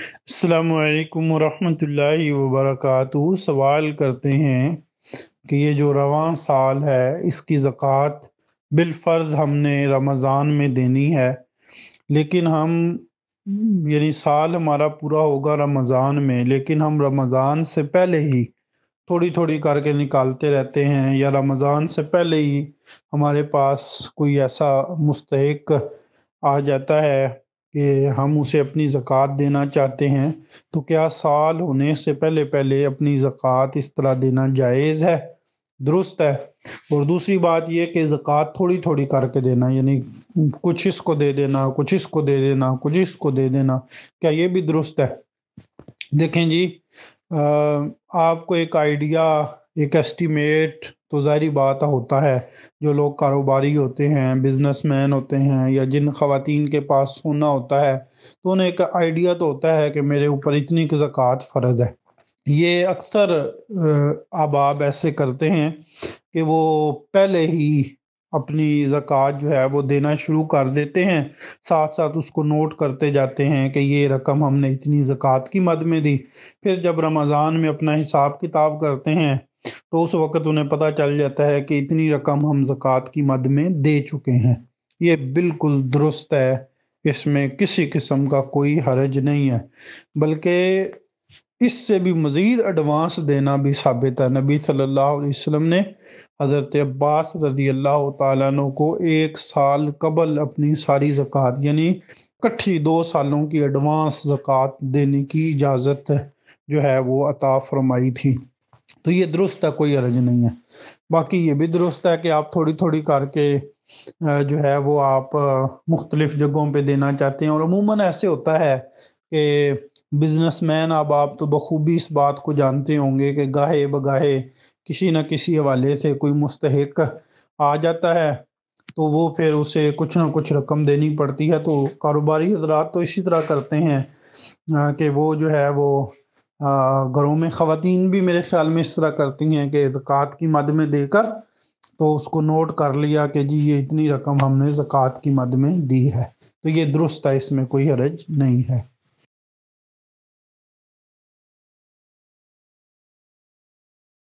अस्सलामु अलैकुम वरहमतुल्लाहि वबरकातुहू। सवाल करते हैं कि ये जो रवां साल है इसकी ज़कात बिलफ़र्ज़ हमने रमज़ान में देनी है, लेकिन हम यानी साल हमारा पूरा होगा रमज़ान में, लेकिन हम रमज़ान से पहले ही थोड़ी-थोड़ी करके निकालते रहते हैं, या रमज़ान से पहले ही हमारे पास कोई ऐसा मुस्तहिक आ जाता है कि हम उसे अपनी ज़कात देना चाहते हैं, तो क्या साल होने से पहले-पहले अपनी ज़कात इस तरह देना जायज़ है, दुरुस्त है? और दूसरी बात ये कि ज़कात थोड़ी-थोड़ी करके देना, यानी कुछ इसको दे देना, कुछ इसको दे देना, कुछ इसको दे देना, क्या ये भी दुरुस्त है? देखें जी, आपको एक आइडिया, एक एस्टीमेट तो ज़ाहिर-सी बात होता है, जो लोग कारोबारी होते हैं, बिज़नेसमैन होते हैं, या जिन ख़वातीन के पास सोना होता है, तो उन्हें एक आइडिया तो होता है कि मेरे ऊपर इतनी की ज़कात फ़र्ज़ है। ये अक्सर अहबाब ऐसे करते हैं कि वो पहले ही अपनी ज़कात जो है वो देना शुरू कर देते हैं, साथ-साथ उसको नोट करते जाते हैं कि ये रकम हमने इतनी ज़कात की मद में दी। फिर जब रमज़ान में अपना हिसाब-किताब करते हैं, तो उस वक़्त उन्हें पता चल जाता है कि इतनी रकम हम ज़कात की मद में दे चुके हैं। ये बिल्कुल दुरुस्त है, इसमें किसी किस्म का कोई हर्ज नहीं है, बल्कि इससे भी मज़ीद एडवांस देना भी साबित है। नबी सल्लल्लाहु अलैहि वसल्लम ने हज़रत अब्बास रज़ियल्लाहु ताला अन्हु को 1 साल क़ब्ल अपनी सारी ज़कात, यानी इकट्ठी 2 सालों की एडवांस ज़कात देने की इजाज़त जो है वो अता फ़रमाई थी। तो ये दुरुस्त है, कोई हर्ज नहीं है। बाकी ये भी दुरुस्त है कि आप थोड़ी-थोड़ी करके जो है वो आप मुख्तलिफ़ जगहों पे देना चाहते हैं, और अमूमन ऐसे होता है कि बिज़नेसमैन, अब आप तो बखूबी इस बात को जानते होंगे कि गाहे-बगाहे किसी न किसी हवाले से कोई मुस्तहिक आ जाता है, तो वो फिर उसे कुछ न कुछ रकम देनी पड़ती है। तो कारोबारी हज़रात तो इसी तरह करते हैं कि वो जो है वो घरों में ख़वातीन भी मेरे ख़्याल में इस तरह करती हैं कि ज़कात की मद में देकर तो उसको नोट कर लिया कि जी ये इतनी रकम हमने ज़कात की मद में दी है। तो ये दुरुस्त है, इसमें कोई हर्ज नहीं है।